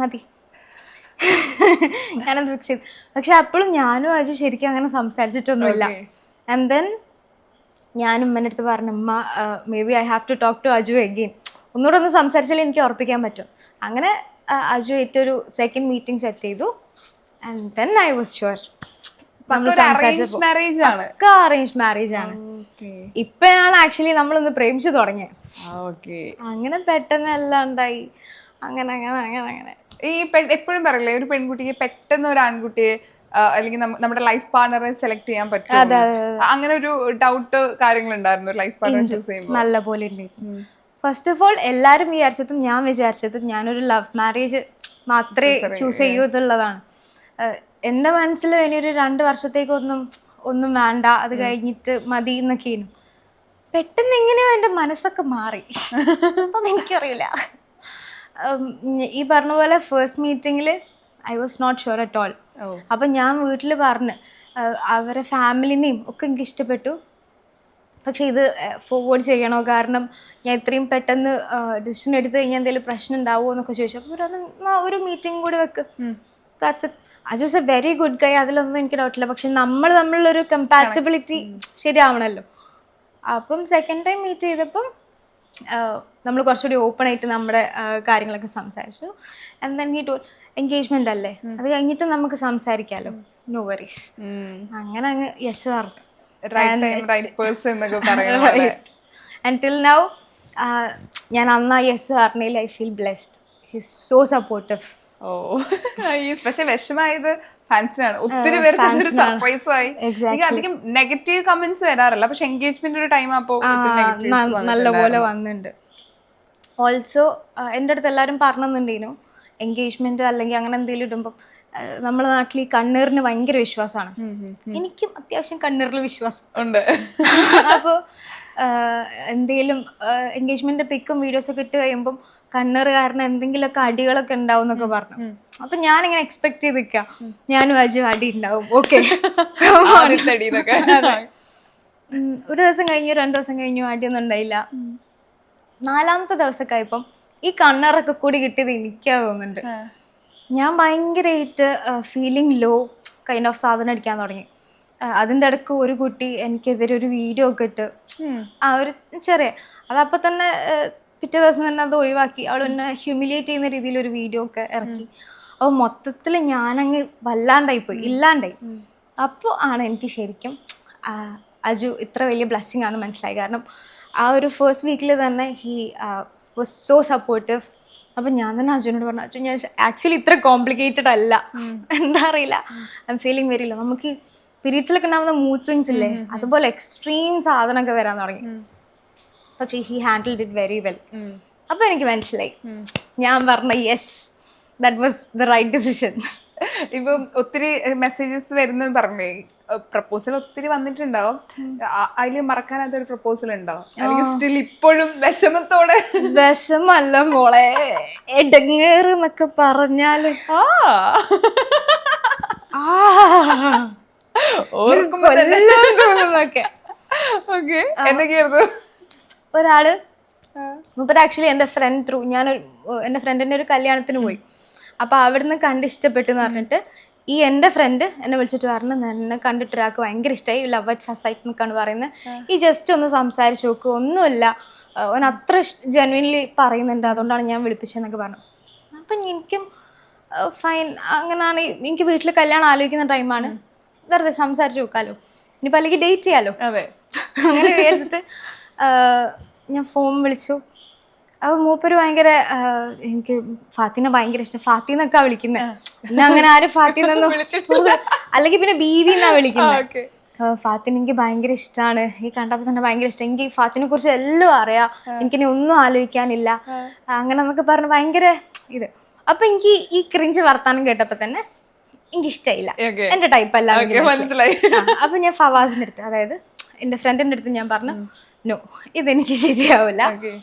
മതി ഞാനത് ഫിക്സ് ചെയ്തു. പക്ഷെ അപ്പോഴും ഞാനും അജു ശരിക്കും അങ്ങനെ സംസാരിച്ചിട്ടൊന്നുമില്ല. ആൻഡ് ദെൻ ഞാനും ഉമ്മൻ്റെ അടുത്ത് പറഞ്ഞു, ഉമ്മ maybe I have to talk to Aju again, ഒന്നുകൂടെ ഒന്ന് സംസാരിച്ചാലേ എനിക്ക് ഉറപ്പിക്കാൻ പറ്റും. അങ്ങനെ അജു ഏറ്റൊരു സെക്കൻഡ് മീറ്റിംഗ് സെറ്റ് ചെയ്തു. And then I was sure arrange marriage ആണ്. ഇപ്പോഴാണ് ആക്ച്വലി നമ്മളൊന്ന് പ്രേമിച്ചു തുടങ്ങിയത്. അങ്ങനെ പെട്ടെന്ന് എല്ലാം ഉണ്ടായി. അങ്ങനെ അങ്ങനെ അങ്ങനെ അങ്ങനെ ഈ എപ്പോഴും പറയില്ലേ ഒരു പെൺകുട്ടിക്ക് പെട്ടെന്ന് ഒരു ആൺകുട്ടിയെ അല്ലെങ്കിൽ നമ്മുടെ ലൈഫ് പാർട്ണറെ സെലക്ട് ചെയ്യാൻ പറ്റും, അങ്ങനെ ഒരു ഡൗട്ട് കാര്യങ്ങൾ ഉണ്ടായിരുന്നു ലൈഫ് പാർട്ണർ ചൂസ് ചെയ്യുമ്പോൾ? നല്ല പോലെ ഉണ്ടായിരുന്നു. ഫസ്റ്റ് ഓഫ് ഓൾ എല്ലാവരും വിചാരിച്ചതും ഞാൻ വിചാരിച്ചതും ഞാനൊരു ലവ് മാരേജ് മാത്രമേ ചൂസ് ചെയ്യൂ എന്നുള്ളതാണ്. എൻ്റെ മനസ്സിൽ ഇനിയൊരു 2 വർഷത്തേക്കൊന്നും വേണ്ട, അത് കഴിഞ്ഞിട്ട് മതി എന്നൊക്കെയാണ്. പെട്ടെന്ന് എങ്ങനെയോ എൻ്റെ മനസ്സൊക്കെ മാറി. അപ്പം എനിക്കറിയില്ല. ഈ പറഞ്ഞ പോലെ ഫസ്റ്റ് മീറ്റിങ്ങിൽ I was not sure at all. അപ്പം ഞാൻ വീട്ടിൽ പറഞ്ഞ് അവരെ ഫാമിലിനെയും ഒക്കെ എനിക്ക് ഇഷ്ടപ്പെട്ടു, പക്ഷെ ഇത് ഫോർവേഡ് ചെയ്യണോ, കാരണം ഞാൻ ഇത്രയും പെട്ടെന്ന് ഡിസിഷൻ എടുത്തു കഴിഞ്ഞാൽ എന്തെങ്കിലും പ്രശ്നം ഉണ്ടാവുമോ എന്നൊക്കെ ചോദിച്ചു. അപ്പോൾ ഒരു മീറ്റിംഗ് കൂടി വെക്ക്, that's it. Aju was a very good guy, അതിലൊന്നും എനിക്ക് ഡൗട്ടില്ല. പക്ഷെ നമ്മൾ തമ്മിലൊരു കമ്പാറ്റബിലിറ്റി ശരിയാവണമല്ലോ. അപ്പം സെക്കൻഡ് ടൈം മീറ്റ് ചെയ്തപ്പം നമ്മൾ കുറച്ചുകൂടി ഓപ്പൺ ആയിട്ട് നമ്മുടെ കാര്യങ്ങളൊക്കെ സംസാരിച്ചു. And then he told engagement അല്ലേ, അത് കഴിഞ്ഞിട്ട് നമുക്ക് സംസാരിക്കാമല്ലോ, നോ വറീസ്. അങ്ങനെ അങ്ങ് യെസ് പറഞ്ഞു. Until now ഞാൻ അന്നാ യെസ് പറഞ്ഞതിൽ I feel blessed. His so supportive. പക്ഷെ വിഷമായത് ഫാൻസിനാണ്. ഒത്തിരി പേർക്ക് സർപ്രൈസും ആയി. എനിക്ക് അധികം നെഗറ്റീവ് കമന്റ്സ് വരാറില്ല, പക്ഷെ എൻഗേജ്മെന്റ് ഒരു ടൈം ആയപ്പോൾ നല്ലപോലെ വന്നിട്ടുണ്ട്. ഓൾസോ എൻ്റെ അടുത്ത് എല്ലാവരും പറഞ്ഞിട്ടുണ്ടേനു എൻഗേജ്മെന്റ് അല്ലെങ്കിൽ അങ്ങനെ എന്തെങ്കിലും ഇടുമ്പം നമ്മുടെ നാട്ടിൽ ഈ കണ്ണീറിന് ഭയങ്കര വിശ്വാസമാണ്. എനിക്കും അത്യാവശ്യം കണ്ണീറിൽ വിശ്വാസം ഉണ്ട്. അപ്പോൾ എന്തെങ്കിലും എൻഗേജ്മെന്റ് പിക്കും വീഡിയോസൊക്കെ ഇട്ട് കഴിയുമ്പം കണ്ണീർ കാരണം എന്തെങ്കിലുമൊക്കെ അടികളൊക്കെ ഉണ്ടാവും എന്നൊക്കെ പറഞ്ഞു. അപ്പൊ ഞാനിങ്ങനെ എക്സ്പെക്ട് ചെയ്ത് നിൽക്കാം, ഞാനും അജു അടി ഉണ്ടാവും. ഓക്കെ, ഒരു ദിവസം കഴിഞ്ഞു, 2 ദിവസം കഴിഞ്ഞു, അടിയൊന്നും ഉണ്ടായില്ല. 4ാമത്തെ ദിവസമൊക്കെ ആയപ്പം ഈ കണ്ണറൊക്കെ കൂടി കിട്ടിയത് എനിക്കാ തോന്നുന്നുണ്ട്. ഞാൻ ഭയങ്കരമായിട്ട് ഫീലിംഗ് ലോ കൈൻഡ് ഓഫ് സാധനം അടിക്കാൻ തുടങ്ങി. അതിൻ്റെ ഇടയ്ക്ക് ഒരു കുട്ടി എനിക്കെതിരെ ഒരു വീഡിയോ ഒക്കെ ഇട്ട് ഒരു ചെറിയ അതപ്പോൾ തന്നെ പിറ്റേ ദിവസം തന്നെ അത് ഒഴിവാക്കി. അവൾ എന്നെ ഹ്യൂമിലിയേറ്റ് ചെയ്യുന്ന രീതിയിൽ ഒരു വീഡിയോ ഒക്കെ ഇറക്കി. അപ്പോൾ മൊത്തത്തിൽ ഞാനങ്ങ് വല്ലാണ്ടായിപ്പോയി, ഇല്ലാണ്ടായി. അപ്പോൾ ആണ് എനിക്ക് ശരിക്കും അജു ഇത്ര വലിയ ബ്ലെസ്സിങ് ആണ് മനസ്സിലായി. കാരണം ആ ഒരു ഫസ്റ്റ് വീക്കിൽ തന്നെ ഹി വാസ് സോ സപ്പോർട്ടീവ്. അപ്പം ഞാൻ തന്നെ അജുനോട് പറഞ്ഞു, അജു ഞാൻ ആക്ച്വലി ഇത്ര കോംപ്ലിക്കേറ്റഡ് അല്ല, എന്താ അറിയില്ല, I am feeling very low. നമുക്ക് ഈ പീരീഡ്സിലൊക്കെ ഉണ്ടാകുന്ന മൂഡ് സ്വിങ്സ് ഇല്ലേ, അതുപോലെ എക്സ്ട്രീം സാധനമൊക്കെ വരാൻ തുടങ്ങി. പക്ഷേ he handled it very well. അപ്പം എനിക്ക് മനസ്സിലായി, ഞാൻ പറഞ്ഞ yes, that was the right decision. ഇപ്പം ഒത്തിരി മെസ്സേജസ് വരുന്ന പറഞ്ഞേ, പ്രപ്പോസൽ ഒത്തിരി വന്നിട്ടുണ്ടാവും, അതിൽ മറക്കാനാത്തൊരു പ്രപ്പോസൽ ഉണ്ടാവും, അല്ലെങ്കിൽ സ്റ്റിൽ ഇപ്പോഴും വിഷമത്തോടെ? വിഷമല്ല മോളെ, എടങ്ങേറ് എന്നൊക്കെ പറഞ്ഞാല് എന്തൊക്കെയായിരുന്നു? ഒരാള് മൂപ്പര് ആക്ച്വലി എൻ്റെ ഫ്രണ്ട് ത്രൂ, എൻ്റെ ഫ്രണ്ടിൻ്റെ ഒരു കല്യാണത്തിന് പോയി. അപ്പോൾ അവിടുന്ന് കണ്ട് ഇഷ്ടപ്പെട്ടു എന്ന് പറഞ്ഞിട്ട് ഈ എൻ്റെ ഫ്രണ്ട് എന്നെ വിളിച്ചിട്ട് പറഞ്ഞു, എന്നെ കണ്ടിട്ട് ഒരാൾക്ക് ഭയങ്കര ഇഷ്ടമായി, ലവ് അറ്റ് ഫസ്റ്റ് സൈറ്റ് എന്നൊക്കെയാണ് പറയുന്നത്, ഈ ജസ്റ്റ് ഒന്ന് സംസാരിച്ച് നോക്ക്, ഒന്നുമില്ല, അവൻ അത്ര ജെന്യുവൻലി പറയുന്നുണ്ട്, അതുകൊണ്ടാണ് ഞാൻ വിളിപ്പിച്ചതെന്നൊക്കെ പറഞ്ഞു. അപ്പം എനിക്കും ഫൈൻ, അങ്ങനെയാണ്. എനിക്ക് വീട്ടിൽ കല്യാണം ആലോചിക്കുന്ന ടൈമാണ്, വെറുതെ സംസാരിച്ച് നോക്കാമല്ലോ, ഇനിയിപ്പോൾ അല്ലെങ്കിൽ ഡേറ്റ് ചെയ്യാമല്ലോ. അതെ, അങ്ങനെ വിചാരിച്ചിട്ട് ഞാൻ ഫോൺ വിളിച്ചു. അപ്പൊ മൂപ്പര് ഭയങ്കര എനിക്ക് ഫാത്തിനെ ഭയങ്കര ഇഷ്ടം, ഫാത്തി എന്നൊക്കെ വിളിക്കുന്നത്. പിന്നെ അങ്ങനെ ആരും ഫാത്തി എന്നൊന്നും അല്ലെങ്കിൽ പിന്നെ ബീവി എന്നാ വിളിക്കുന്നത്. ഫാത്തിനെ എനിക്ക് ഭയങ്കര ഇഷ്ടമാണ്, ഈ കണ്ടപ്പോൾ തന്നെ ഭയങ്കര ഇഷ്ടം, എനിക്ക് ഫാത്തിനെ കുറിച്ച് എല്ലാം അറിയാം, എനിക്കിനി ഒന്നും ആലോചിക്കാനില്ല അങ്ങനെ എന്നൊക്കെ പറഞ്ഞ് ഭയങ്കര ഇത്. അപ്പൊ എനിക്ക് ഈ ക്രിഞ്ച് വർത്താനം കേട്ടപ്പോ തന്നെ എനിക്ക് ഇഷ്ടമായില്ല, എന്റെ ടൈപ്പ് അല്ല. അപ്പൊ ഞാൻ ഫവാസിന്റെ അടുത്ത്, അതായത് എന്റെ ഫ്രണ്ടിന്റെ അടുത്ത് ഞാൻ പറഞ്ഞു, നോ ഇതെനിക്ക് ശരിയാവില്ല,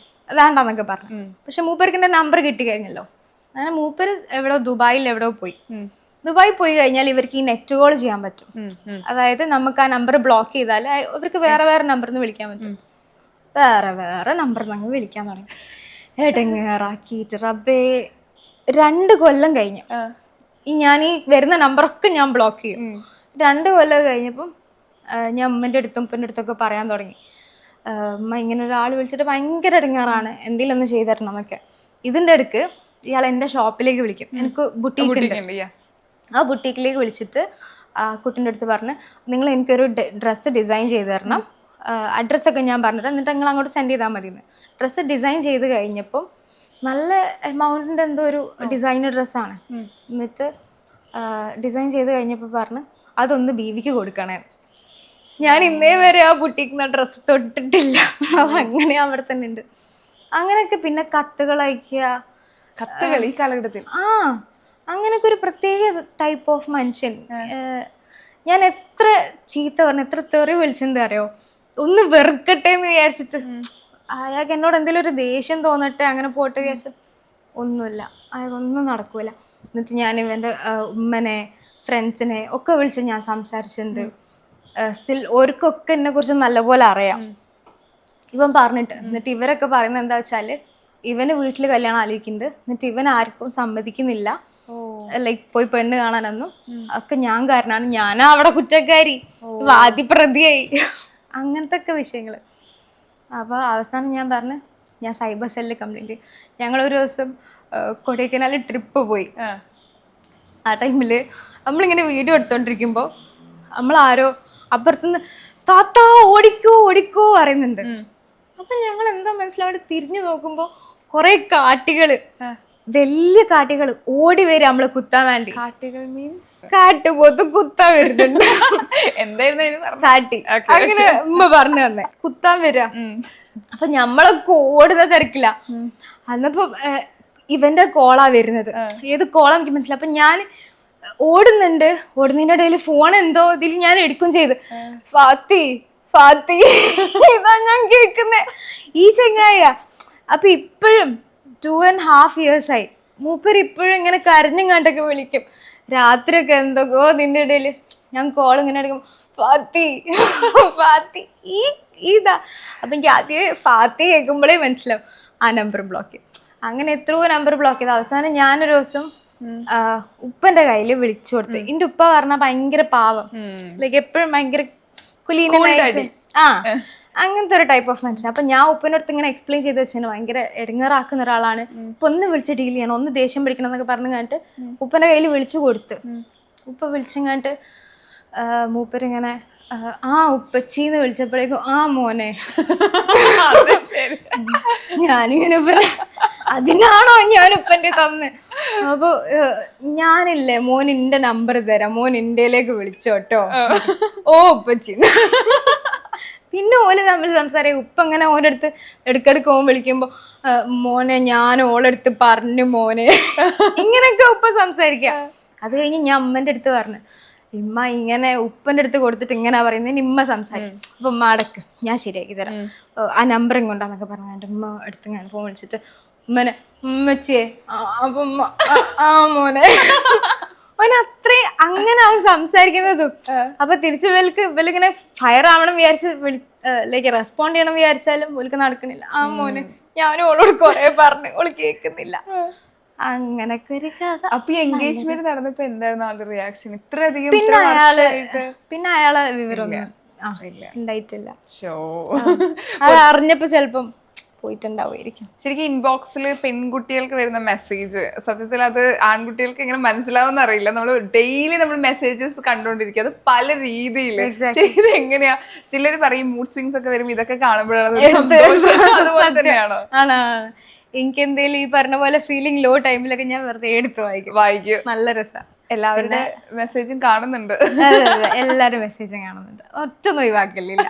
വേണ്ടെന്നൊക്കെ പറഞ്ഞു. പക്ഷെ മൂപ്പർക്ക് എന്റെ നമ്പർ കിട്ടി കഴിഞ്ഞല്ലോ. അങ്ങനെ മൂപ്പര് എവിടെയോ ദുബായിൽ എവിടെയോ പോയി. ദുബായി പോയി കഴിഞ്ഞാൽ ഇവർക്ക് ഈ നെറ്റ് കോൾ ചെയ്യാൻ പറ്റും. അതായത് നമുക്ക് ആ നമ്പർ ബ്ലോക്ക് ചെയ്താൽ ഇവർക്ക് വേറെ വേറെ നമ്പറിൽ നിന്ന് വിളിക്കാൻ പറ്റും. വേറെ വേറെ നമ്പറിൽ നിന്ന് വിളിക്കാൻ തുടങ്ങി. എടങ്ങേറാക്കിയിട്ട് റബ്ബേ 2 കൊല്ലം കഴിഞ്ഞു. ഞാൻ ഈ വരുന്ന നമ്പറൊക്കെ ഞാൻ ബ്ലോക്ക് ചെയ്യും. 2 കൊല്ലം കഴിഞ്ഞപ്പം ഞാൻ ഉമ്മൻ്റെ അടുത്തും ഉപ്പൻ്റെ അടുത്തൊക്കെ പറയാൻ തുടങ്ങി, ഉമ്മ ഇങ്ങനെ ഒരാൾ വിളിച്ചിട്ട് ഭയങ്കര ഇടങ്ങാറാണ്, എന്തെങ്കിലും ഒന്ന് ചെയ്തു തരണം എന്നൊക്കെ. ഇതിൻ്റെ അടുക്ക് ഇയാൾ എൻ്റെ ഷോപ്പിലേക്ക് വിളിക്കും, എനിക്ക് ബുട്ടീക്ക് ഉണ്ട്. ആ ബുട്ടീക്കിലേക്ക് വിളിച്ചിട്ട് കുട്ടീൻ്റെ അടുത്ത് പറഞ്ഞ്, നിങ്ങൾ എനിക്കൊരു ഡ്രസ്സ് ഡിസൈൻ ചെയ്ത് തരണം, അഡ്രസ്സൊക്കെ ഞാൻ പറഞ്ഞിട്ട് എന്നിട്ട് നിങ്ങൾ അങ്ങോട്ട് സെൻഡ് ചെയ്താൽ മതി എന്ന്. ഡ്രസ്സ് ഡിസൈൻ ചെയ്ത് കഴിഞ്ഞപ്പം നല്ല എമൗണ്ടിൻ്റെ എന്തോ ഒരു ഡിസൈനർ ഡ്രസ്സാണ്. എന്നിട്ട് ഡിസൈൻ ചെയ്ത് കഴിഞ്ഞപ്പോൾ പറഞ്ഞ് അതൊന്ന് ബീവിക്ക് കൊടുക്കണേ. ഞാൻ ഇന്നേ വരെ ആ ബുട്ടീക്ക് ഡ്രസ്സ് തൊട്ടിട്ടില്ല, അങ്ങനെ അവിടെ തന്നെ ഉണ്ട്. അങ്ങനെയൊക്കെ പിന്നെ കത്തുകൾ അയക്കുക, കത്തുകൾ ഈ കാലഘട്ടത്തിൽ അങ്ങനെയൊക്കെ ഒരു പ്രത്യേക ടൈപ്പ് ഓഫ് മനുഷ്യൻ. ഞാൻ എത്ര ചീത്ത പറഞ്ഞു, എത്ര തെറി വിളിച്ചിട്ടുണ്ട് അറിയോ, ഒന്ന് വെറുക്കട്ടെ എന്ന് വിചാരിച്ചിട്ട്. അയാൾക്ക് എന്നോട് എന്തെങ്കിലും ഒരു ദേഷ്യം തോന്നട്ടെ അങ്ങനെ പോട്ടെ വിചാരിച്ചു, ഒന്നുമില്ല, അയാൾക്കൊന്നും നടക്കൂല. എന്നിട്ട് ഞാൻ ഇവൻ്റെ ഉമ്മനെ ഫ്രണ്ട്സിനെ ഒക്കെ വിളിച്ച് ഞാൻ സംസാരിച്ചിട്ടുണ്ട്. സ്റ്റിൽ ഓർക്കൊക്കെ എന്നെ കുറിച്ച് നല്ലപോലെ അറിയാം ഇവൻ പറഞ്ഞിട്ട്. എന്നിട്ട് ഇവരൊക്കെ പറയുന്നത് എന്താ വെച്ചാൽ, ഇവന് വീട്ടിൽ കല്യാണം ആലോചിക്കുന്നുണ്ട്, എന്നിട്ട് ഇവൻ ആർക്കും സമ്മതിക്കുന്നില്ല, ലൈക്ക് പോയി പെണ്ണ് കാണാനൊന്നും. ഒക്കെ ഞാൻ കാരണമാണ്, ഞാനാ അവിടെ കുറ്റക്കാരി, വാദിപ്രതിയായി, അങ്ങനത്തെ ഒക്കെ വിഷയങ്ങൾ. അപ്പോൾ അവസാനം ഞാൻ പറഞ്ഞു, ഞാൻ സൈബർ സെല്ലിൽ കംപ്ലൈൻറ്റ്. ഞങ്ങളൊരു ദിവസം കൊടൈക്കനാൽ ട്രിപ്പ് പോയി. ആ ടൈമിൽ നമ്മളിങ്ങനെ വീഡിയോ എടുത്തോണ്ടിരിക്കുമ്പോൾ നമ്മളാരോ അപ്പുറത്തുനിന്ന് താത്താ ഓടിക്കോ ഓടിക്കോ പറയുന്നുണ്ട്. അപ്പൊ ഞങ്ങൾ എന്താ മനസ്സിലാവാണ്ട് തിരിഞ്ഞു നോക്കുമ്പോൾ കുറെ കാട്ടികള്, വലിയ കാട്ടികൾ ഓടി വരും നമ്മളെ കുത്താൻ വേണ്ടി. കാട്ടികൾ മീൻസ് കാട്ടുപോത്ത് കുത്താൻ വരുന്നുണ്ട്. എന്തായിരുന്നു കാട്ടി, അങ്ങനെ ഉമ്മ പറഞ്ഞു തന്നെ, കുത്താൻ വരിക. അപ്പൊ ഞമ്മളൊക്കെ ഓടുന്ന തിരക്കില്ല. അന്നപ്പോ ഇവന്റെ കോളാ വരുന്നത്, ഏത് കോളാ എനിക്ക് മനസ്സിലായി. അപ്പൊ ഞാൻ ഓടുന്നുണ്ട്, ഓടുന്നതിന്റെ ഇടയിൽ ഫോൺ എന്തോ ഇതിൽ ഞാൻ എടുക്കും ചെയ്ത്, ഫാത്തി ഫാത്തി ഇതാ ഞാൻ കേൾക്കുന്നേ, ഈ ചെങ്ങായ. അപ്പൊ ഇപ്പോഴും 2.5 years ആയി, മൂപ്പര് ഇപ്പോഴും ഇങ്ങനെ കരഞ്ഞും കണ്ടൊക്കെ വിളിക്കും. രാത്രിയൊക്കെ എന്തൊക്കെയോ നിന്റെ ഇടയിൽ ഞാൻ കോൾ ഇങ്ങനെ എടുക്കും, ഫാത്തി ഫാത്തി ഇതാ. അപ്പൊ എനിക്ക് ആദ്യം ഫാത്തി കേൾക്കുമ്പോഴേ മനസ്സിലാവും ആ നമ്പർ ബ്ലോക്ക് ചെയ്യും. അങ്ങനെ എത്രയോ നമ്പർ ബ്ലോക്ക് ചെയ്ത് അവസാനം ഞാനൊരു ദിവസം ഉപ്പന്റെ കയ്യിൽ വിളിച്ചു കൊടുത്ത്. എന്റെ ഉപ്പ പറഞ്ഞാൽ ഭയങ്കര പാവം, ലൈക്ക് എപ്പോഴും ഭയങ്കര കുലീനായിട്ട് അങ്ങനത്തെ ഒരു ടൈപ്പ് ഓഫ് മനുഷ്യൻ. അപ്പൊ ഞാൻ ഉപ്പൻ്റെ അടുത്ത് ഇങ്ങനെ എക്സ്പ്ലെയിൻ ചെയ്ത് വെച്ചാൽ ഭയങ്കര ഇടങ്ങാറാക്കുന്ന ഒരാളാണ്, ഇപ്പൊ ഒന്ന് വിളിച്ച് ഡീൽ ചെയ്യണം, ഒന്ന് ദേഷ്യം പിടിക്കണം എന്നൊക്കെ പറഞ്ഞു കണ്ടിട്ട് ഉപ്പന്റെ കയ്യിൽ വിളിച്ചു കൊടുത്ത്. ഉപ്പ വിളിച്ചങ്ങാണ്ട് മൂപ്പരിങ്ങനെ ഉപ്പച്ചീന്ന് വിളിച്ചപ്പോഴേക്കും മോനെ. ഞാനിങ്ങനെ അതിനാണോ ഞാൻ ഉപ്പൻ്റെ തന്ന്. അപ്പൊ ഞാനില്ലേ മോൻ എന്റെ നമ്പർ തരാം, മോൻ ഇന്ത്യയിലേക്ക് വിളിച്ചോട്ടോ. ഉപ്പച്ചി. പിന്നെ ഓല് തമ്മിൽ സംസാരിക്കും. ഉപ്പ അങ്ങനെ ഓൻ്റെ അടുത്ത് ഇടയ്ക്കിടയ്ക്ക് ഓൻ വിളിക്കുമ്പോ മോനെ ഞാൻ ഓളെടുത്ത് പറഞ്ഞു മോനെ, ഇങ്ങനെയൊക്കെ ഉപ്പ സംസാരിക്കുക. അത് കഴിഞ്ഞ് ഞാൻ അമ്മൻ്റെ അടുത്ത് പറഞ്ഞു, ഇമ്മ ഇങ്ങനെ ഉപ്പൻ്റെ അടുത്ത് കൊടുത്തിട്ട് ഇങ്ങനെ പറയുന്നതിന് ഇമ്മ സംസാരിക്കും. അപ്പൊ ഉമ്മ അടക്ക്, ഞാൻ ശരിയാക്കി തരാം, ആ നമ്പർ കൊണ്ടാന്നൊക്കെ പറഞ്ഞിട്ട് ഉമ്മ എടുത്ത് ഞാൻ ഫോൺ വിളിച്ചിട്ട് ഉമ്മനെ ഉമ്മച്ചേ. അപ്പൊ ഉമ്മ മോനെ. അവൻ അത്രയും അങ്ങനെ അവൻ സംസാരിക്കുന്നതും. അപ്പൊ തിരിച്ചു ഇവലിങ്ങനെ ഫയർ ആവണം വിചാരിച്ച് ലൈക്ക് റെസ്പോണ്ട് ചെയ്യണം വിചാരിച്ചാലും ഓൾക്ക് നടക്കണില്ല. മോനെ ഞാനും ഓളോട് കൊറേ പറഞ്ഞു, ഓള് കേൾക്കുന്നില്ല. അങ്ങനൊക്കെ ഒരു കഥ. അപ്പൊ എൻഗേജ്മെന്റ് നടന്നപ്പോ എന്തായിരുന്നു ആളുടെ റിയാക്ഷൻ? ഇത്രയധികം പിന്നെ അയാളെ വിവരമൊന്നും ഉണ്ടായിട്ടില്ല. അത് അറിഞ്ഞപ്പോ ചെലപ്പം പോയിട്ടുണ്ടാവുമായിരിക്കും. ശരിക്കും ഇൻബോക്സിൽ പെൺകുട്ടികൾക്ക് വരുന്ന മെസ്സേജ് സത്യത്തിൽ അത് ആൺകുട്ടികൾക്ക് എങ്ങനെ മനസ്സിലാവുന്ന അറിയില്ല. നമ്മൾ ഡെയിലി നമ്മൾ മെസ്സേജസ് കണ്ടോണ്ടിരിക്കും, അത് പല രീതിയിൽ. ഇത് എങ്ങനെയാ? ചിലർ പറയും മൂഡ് സ്വിങ്സ് ഒക്കെ വരും, ഇതൊക്കെ കാണുമ്പോഴാണ്. അതുപോലെ തന്നെയാണോ? ആണ്. എനിക്ക് എന്തെങ്കിലും ഈ പറഞ്ഞ പോലെ ഫീലിംഗ് ലോ ടൈമിലൊക്കെ ഞാൻ വെറുതെ എടുത്ത് വായിക്കും. നല്ല രസമാണ്. എല്ലാവരുടെ മെസ്സേജും കാണുന്നുണ്ട്. എല്ലാരും മെസ്സേജും കാണുന്നുണ്ട്, ഒറ്റൊന്നും ഒഴിവാക്കലില്ല.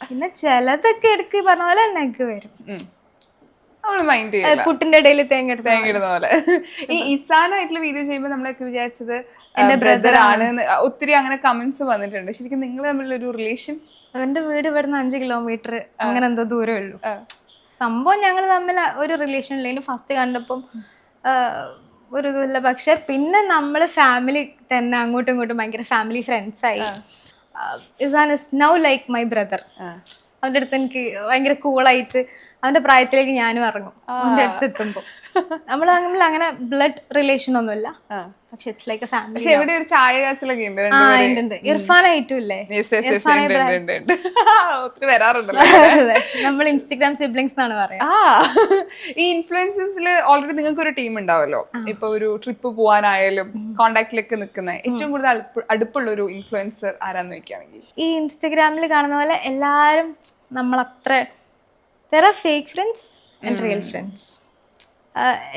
പിന്നെ ചിലതൊക്കെ എടുക്ക് പറഞ്ഞ പോലെ നെഗ് വരും. നമ്മള് മൈൻഡ് ചെയ്യില്ല. പുട്ടിന്റെ ഇടയിൽ തേങ്ങ ഇടുന്ന പോലെ. ഈ ഇസാനായിട്ടുള്ള വീഡിയോ ചെയ്യുമ്പോൾ നമ്മളൊക്കെ വിചാരിച്ചത് എന്റെ ബ്രദർ ആണ്. ഒത്തിരി അങ്ങനെ കമന്റ്സ് വന്നിട്ടുണ്ട്. ശരിക്കും നിങ്ങൾ തമ്മിലുള്ള ഒരു റിലേഷൻ? അവന്റെ വീട് ഇവിടുന്ന് 5 കിലോമീറ്റർ അങ്ങനെ എന്തോ ദൂരമേ ഉള്ളൂ. സംഭവം ഞങ്ങൾ തമ്മിൽ ഒരു റിലേഷൻ ഇല്ലെങ്കിലും ഫസ്റ്റ് കണ്ടപ്പം ഒരു ഇതുമില്ല. പക്ഷെ പിന്നെ നമ്മള് ഫാമിലി തന്നെ അങ്ങോട്ടും ഇങ്ങോട്ടും ഭയങ്കര ഫാമിലി ഫ്രണ്ട്സ് ആയി. Izan is now like my brother. അവൻ്റെ അടുത്ത് എനിക്ക് ഭയങ്കര കൂളായിട്ട് അവന്റെ പ്രായത്തിലേക്ക് ഞാനും ഇറങ്ങും അവൻ്റെ അടുത്ത് എത്തുമ്പോൾ. നമ്മൾ തമ്മിൽ അങ്ങനെ ബ്ലഡ് റിലേഷൻ ഒന്നുമില്ല, പക്ഷെ ഇറ്റ്സ് ലൈക്ക് എ ഫാമിലി. എവിടെ ഒരു ചായ കാച്ചിലൊക്കെ ഉണ്ട്. ഇർഫാൻ ആയിട്ടും ഇല്ലേ, ഒത്തിരി വരാറുണ്ടല്ലോ. നമ്മൾ ഇൻസ്റ്റഗ്രാം സിബ്ലിങ്സ് എന്നാണ് പറയാ. ഈ ഇൻഫ്ലുവൻസസിൽ ഓൾറെഡി നിങ്ങൾക്ക് ഒരു ടീം ഉണ്ടാവല്ലോ. ഇപ്പൊ ഒരു ട്രിപ്പ് പോവാനായാലും കോണ്ടാക്ടിലൊക്കെ നിൽക്കുന്ന ഏറ്റവും കൂടുതൽ അടുപ്പുള്ള ഒരു ഇൻഫ്ലുവൻസർ ആരാന്ന് വെക്കുകയാണെങ്കിൽ? ഈ ഇൻസ്റ്റഗ്രാമിൽ കാണുന്ന പോലെ എല്ലാരും നമ്മളത്ര fake friends and real friends.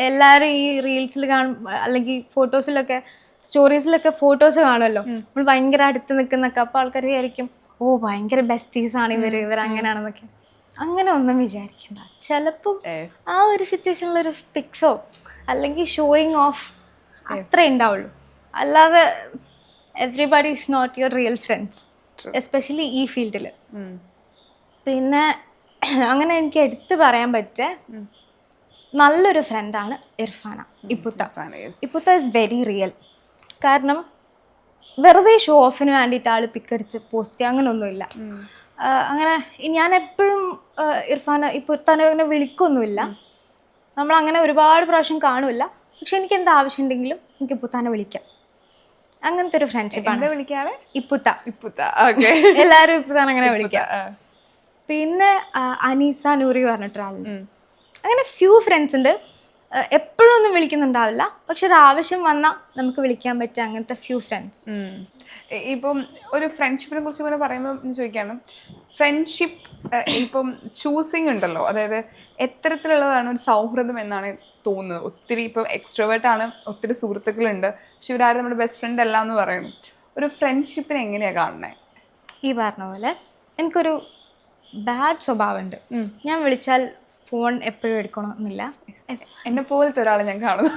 എല്ലാവരും ഈ റീൽസിൽ കാണും അല്ലെങ്കിൽ ഫോട്ടോസിലൊക്കെ സ്റ്റോറീസിലൊക്കെ ഫോട്ടോസ് കാണുമല്ലോ, നമ്മൾ ഭയങ്കര അടുത്ത് നിൽക്കുന്നൊക്കെ. അപ്പോൾ ആൾക്കാർ വിചാരിക്കും ഓ ഭയങ്കര ബെസ്റ്റീസ് ആണ് ഇവർ അങ്ങനെയാണെന്നൊക്കെ. അങ്ങനെ ഒന്നും വിചാരിക്കണ്ട. ചിലപ്പം ആ ഒരു സിറ്റുവേഷനിലൊരു പിക്സോ അല്ലെങ്കിൽ ഷോയിങ് ഓഫ് അത്രേ ഉണ്ടാവുള്ളൂ. അല്ലാതെ everybody is not your real friends, especially ഈ ഫീൽഡിൽ. പിന്നെ അങ്ങനെ എനിക്ക് എടുത്ത് പറയാൻ പറ്റേ നല്ലൊരു ഫ്രണ്ടാണ് Irfana, Ipputha. Ipputha is very real. കാരണം വെറുതെ ഷോ ഓഫിന് വേണ്ടിയിട്ട് ആൾ പിക്കെടുത്ത് പോസ്റ്റ് ചെയ്യുക അങ്ങനെയൊന്നുമില്ല. അങ്ങനെ ഞാൻ എപ്പോഴും ഇർഫാന ഇപ്പുത്താനെ അങ്ങനെ വിളിക്കൊന്നുമില്ല. നമ്മളങ്ങനെ ഒരുപാട് പ്രാവശ്യം കാണില്ല. പക്ഷെ എനിക്ക് എന്ത് ആവശ്യം ഉണ്ടെങ്കിലും എനിക്ക് ഇപ്പുത്താനെ വിളിക്കാം. അങ്ങനത്തെ ഒരു ഫ്രണ്ട്ഷിപ്പാണ്. വിളിക്കാറ് ഇപ്പുത്ത. എല്ലാവരും ഇപ്പുത്താൻ അങ്ങനെ വിളിക്കാം. പിന്നെ അനീസ നൂറി പറഞ്ഞിട്ടൊരാളുണ്ട്. അങ്ങനെ ഫ്യൂ ഫ്രണ്ട്സ് ഉണ്ട്. എപ്പോഴും ഒന്നും വിളിക്കുന്നുണ്ടാവില്ല, പക്ഷെ ഒരു ആവശ്യം വന്നാൽ നമുക്ക് വിളിക്കാൻ പറ്റുക അങ്ങനത്തെ ഫ്യൂ ഫ്രണ്ട്സ്. ഇപ്പം ഒരു ഫ്രണ്ട്ഷിപ്പിനെ കുറിച്ച് ഇങ്ങനെ പറയുമ്പോൾ ചോദിക്കുകയാണ്, ഫ്രണ്ട്ഷിപ്പ് ഇപ്പം ചൂസിങ് ഉണ്ടല്ലോ, അതായത് എത്തരത്തിലുള്ളതാണ് ഒരു സൗഹൃദം എന്നാണ് തോന്നുന്നത്? ഒത്തിരി ഇപ്പം എക്സ്ട്രോവേർട്ടാണ്, ഒത്തിരി സുഹൃത്തുക്കളുണ്ട്, പക്ഷെ ഇവരാരും നമ്മുടെ ബെസ്റ്റ് ഫ്രണ്ട് അല്ല എന്ന് പറയുന്നു. ഒരു ഫ്രണ്ട്ഷിപ്പിനെ എങ്ങനെയാണ് കാണുന്നത്? ഈ പറഞ്ഞ പോലെ എനിക്കൊരു ബാഡ് സ്വഭാവമുണ്ട്. ഞാൻ വിളിച്ചാൽ ഫോൺ എപ്പോഴും എടുക്കണമെന്നില്ല. എന്നെ പോലത്തെ ഒരാളെ ഞാൻ കാണുന്നു.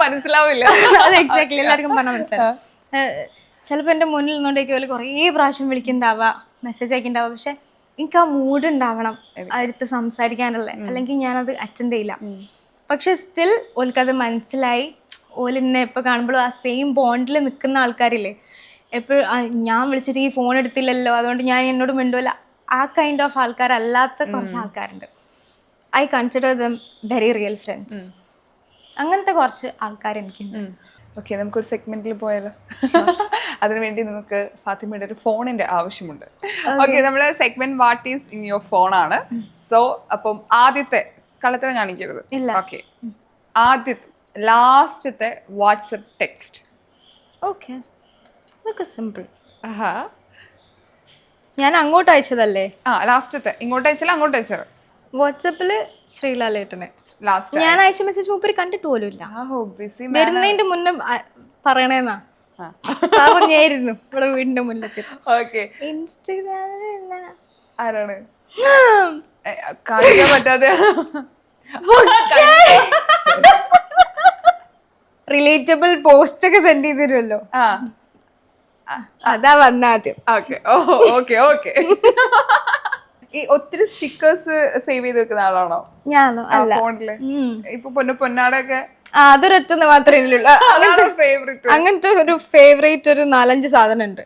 മനസ്സിലാവില്ല. അത് എക്സാക്ട്ലി എല്ലാവർക്കും പറഞ്ഞാൽ മനസ്സിലാവും. ചിലപ്പോൾ എൻ്റെ മുന്നിൽ നിന്നുകൊണ്ടേക്ക് പോലെ കുറേ പ്രാവശ്യം വിളിക്കുന്നുണ്ടാവുക, മെസ്സേജ് അയക്കുന്നുണ്ടാവുക, പക്ഷെ എനിക്ക് ആ മൂഡ് ഉണ്ടാവണം അടുത്ത് സംസാരിക്കാനുള്ള, അല്ലെങ്കിൽ ഞാനത് അറ്റൻഡ് ചെയ്യില്ല. പക്ഷെ സ്റ്റിൽ ഓൽക്കത് മനസ്സിലായി. ഓലെന്നെ എപ്പോൾ കാണുമ്പോഴും ആ സെയിം ബോണ്ടിൽ നിൽക്കുന്ന ആൾക്കാരില്ലേ, എപ്പോഴും ഞാൻ വിളിച്ചിട്ട് ഈ ഫോൺ എടുത്തില്ലല്ലോ അതുകൊണ്ട് ഞാൻ എന്നോട് മിണ്ടുമല്ല, ആ കൈൻഡ് ഓഫ് ആൾക്കാരല്ലാത്ത കുറച്ച് ആൾക്കാരുണ്ട്. I consider dum very real friends. അങ്ങനത്തെ കുറച്ച് ആൾക്കാർ എനിക്കുണ്ട്. ഓക്കെ, നമുക്കൊരു സെഗ്മെന്റിൽ പോയാലോ? അതിനുവേണ്ടി നമുക്ക് ഫാത്തിമയുടെ ഒരു ഫോണിന്റെ ആവശ്യമുണ്ട്. ഓക്കെ, നമ്മുടെ segment what is in your phone ആണ്. സോ അപ്പം ആദ്യത്തെ കളത്തിനെ കാണിക്കരുത്. ഓക്കെ, ആദ്യത്തെ ലാസ്റ്റത്തെ വാട്സപ്പ് ടെക്സ്റ്റ്. ഓക്കെ, അതൊക്കെ സിമ്പിൾ. ഞാൻ അങ്ങോട്ട് അയച്ചതല്ലേ? ലാസ്റ്റത്തെ ഇങ്ങോട്ട് അയച്ചാലും അങ്ങോട്ട് അയച്ചത്. വാട്സപ്പില് ശ്രീലാലേട്ടനെ ലാസ്റ്റ് ഞാൻ അയച്ച മെസ്സേജ് മൂപ്പര് കണ്ടിട്ട് പോലും ഇല്ല. വരുന്നതിന്റെ മുന്നേ പറയണേന്നാ പറഞ്ഞായിരുന്നു ഇവിടെ വീടിന്റെ മുന്നിലെത്തി. ഓക്കെ, ഇൻസ്റ്റഗ്രാമിൽ ആരാണ് കാണിക്കാൻ പറ്റാതെ? റിലേറ്റബിൾ പോസ്റ്റ് ഒക്കെ സെൻഡ് ചെയ്ത് തരുമല്ലോ, അതാ വന്ന ആദ്യം. ഓക്കെ. ഈ ഒത്തിരി സ്റ്റിക്കേഴ്സ് സേവ് ചെയ്ത് വെക്കുന്ന ആളാണോ? ഞാനോ? അല്ല. ഫോണില് ഇപ്പൊ പൊന്നാടൊക്കെ അതൊരൊറ്റന്ന് മാത്രമേ ഉള്ളൂ. അങ്ങനത്തെ ഒരു ഫേവറേറ്റ് ഒരു 4-5 സാധനം ഉണ്ട്,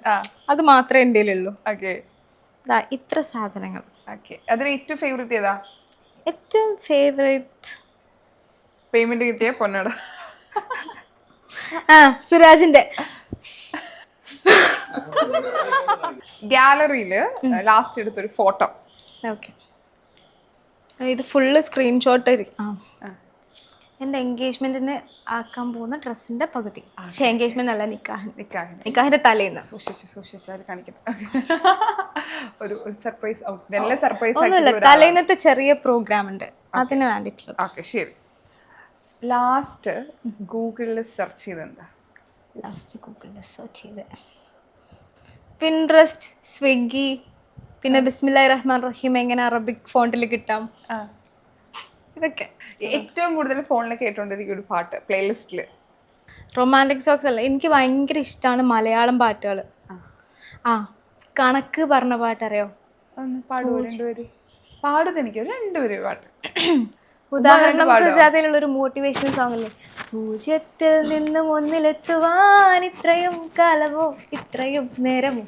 അത് മാത്രമേ എൻ്റെ ഉള്ളൂ. ഇത്ര സാധനങ്ങൾ. അതിന് ഏറ്റവും ഫേവറേറ്റ് ഏതാ? ഏറ്റവും ഫേവറേറ്റ് പേയ്മെന്റ് കിട്ടിയ പൊന്നാട സുരാജിന്റെ. ഗാലറിയില് ലാസ്റ്റ് എടുത്തൊരു ഫോട്ടോ. ഓക്കെ, ഇത് ഫുള്ള് സ്ക്രീൻഷോട്ട്. എൻ്റെ എൻഗേജ്മെൻറ്റിന് ആക്കാൻ പോകുന്ന ഡ്രസ്സിൻ്റെ പകുതി. പക്ഷേ എൻഗേജ്മെൻ്റ് അല്ല, നിക്കാഹിൻ്റെ തലേന്ന്. സൂക്ഷിച്ച് അത് കാണിക്കണം. ഒരു സർപ്രൈസ് നല്ല സർപ്രൈസ് ഒന്നുമില്ല, തലേന്നത്തെ ചെറിയ പ്രോഗ്രാം ഉണ്ട്, അതിന് വേണ്ടിയിട്ടുള്ള. ഓക്കെ, ശരി. ലാസ്റ്റ് ഗൂഗിളിൽ സെർച്ച് ചെയ്തെന്താ? പിൻട്രസ്റ്റ്, സ്വിഗ്ഗി, പിന്നെ ബിസ്മില്ലാഹിർ റഹ്മാൻ റഹീം എങ്ങനെ അറബിക് ഫോണ്ടിൽ കിട്ടാം, ഇതൊക്കെ. ഏറ്റവും കൂടുതൽ ഫോണിൽ കേട്ടോണ്ടിരിക്കുന്ന ഒരു പാട്ട് പ്ലേലിസ്റ്റിൽ? റൊമാൻറ്റിക് സോങ്സ് അല്ല, എനിക്ക് ഭയങ്കര ഇഷ്ടമാണ് മലയാളം പാട്ടുകൾ. കണക്ക് പറഞ്ഞ പാട്ടറിയോ? ഒന്ന് പാടുവോ? രണ്ടുപേര് പാടുന്നത്, എനിക്ക് രണ്ടുപേര് പാട്ട്. ഉദാഹരണം സുജാതയിലുള്ള ഒരു മോട്ടിവേഷണൽ സോങ് അല്ലേ, പൂജ്യത്തിൽ നിന്നും ഒന്നിലെത്തുവാൻ ഇത്രയും കാലമോ ഇത്രയും നേരമോ.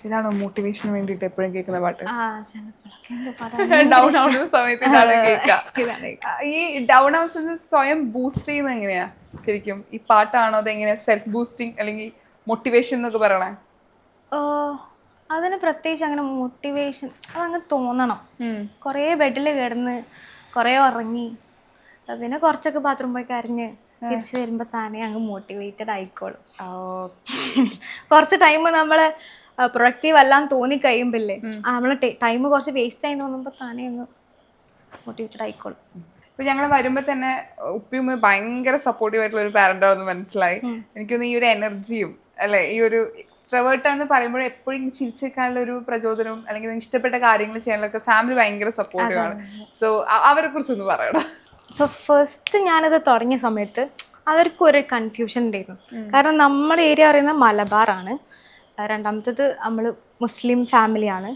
ഇതാണോ മോട്ടിവേഷന് വേണ്ടിട്ട് എപ്പോഴും കേൾക്കുന്ന പാട്ട്? ഡൗൺ ആവുന്ന സമയത്ത് ഇതാണ് കേൾക്കാം. ഈ ഡൗൺ ഹൗസ് സ്വയം ബൂസ്റ്റ് ചെയ്യുന്നത് എങ്ങനെയാ ശരിക്കും? ഈ പാട്ടാണോ അതെങ്ങനെയാ സെൽഫ് ബൂസ്റ്റിംഗ് അല്ലെങ്കിൽ മോട്ടിവേഷൻ എന്നൊക്കെ പറയണേ? അതിന് പ്രത്യേകിച്ച് അങ്ങനെ മോട്ടിവേഷൻ അതങ്ങ് തോന്നണം. കുറേ ബെഡിൽ കിടന്ന് കുറേ ഉറങ്ങി പിന്നെ കുറച്ചൊക്കെ ബാത്റൂം പോയി കരഞ്ഞ് തിരിച്ചു വരുമ്പോൾ താനേ അങ്ങ് മോട്ടിവേറ്റഡ് ആയിക്കോളും. കുറച്ച് ടൈം നമ്മൾ പ്രൊഡക്റ്റീവ് അല്ലാന്ന് തോന്നി കഴിയുമ്പില്ലേ, നമ്മൾ ടൈം കുറച്ച് വേസ്റ്റ് ആയി തോന്നുമ്പോൾ താനേ അങ്ങ് മോട്ടിവേറ്റഡ് ആയിക്കോളും. ഇപ്പൊ ഞങ്ങൾ വരുമ്പോ തന്നെ ഉപ്പിയും ഭയങ്കര സപ്പോർട്ടീവ് ആയിട്ടുള്ള ഒരു പാരന്റാണെന്ന് മനസ്സിലായി. എനിക്കൊന്ന് ഈ ഒരു എനർജിയും അല്ലെ, ഈ ഒരു എക്സ്ട്രവേർട്ടാണെന്ന് പറയുമ്പോൾ എപ്പോഴും ചിരിച്ചേക്കാനുള്ള ഒരു പ്രചോദനവും അല്ലെങ്കിൽ ഇഷ്ടപ്പെട്ട കാര്യങ്ങൾ ചെയ്യാനൊക്കെ ഫാമിലി ഭയങ്കര സപ്പോർട്ടീവ് ആണ്. സോ അവരെ കുറിച്ചൊന്ന് പറയണം. സോ ഫസ്റ്റ് ഞാനത് തുടങ്ങിയ സമയത്ത് അവർക്കൊരു കൺഫ്യൂഷൻ ഉണ്ടായിരുന്നു. കാരണം നമ്മുടെ ഏരിയ പറയുന്നത് മലബാറാണ്, രണ്ടാമത്തേത് നമ്മൾ മുസ്ലിം ഫാമിലിയാണ്.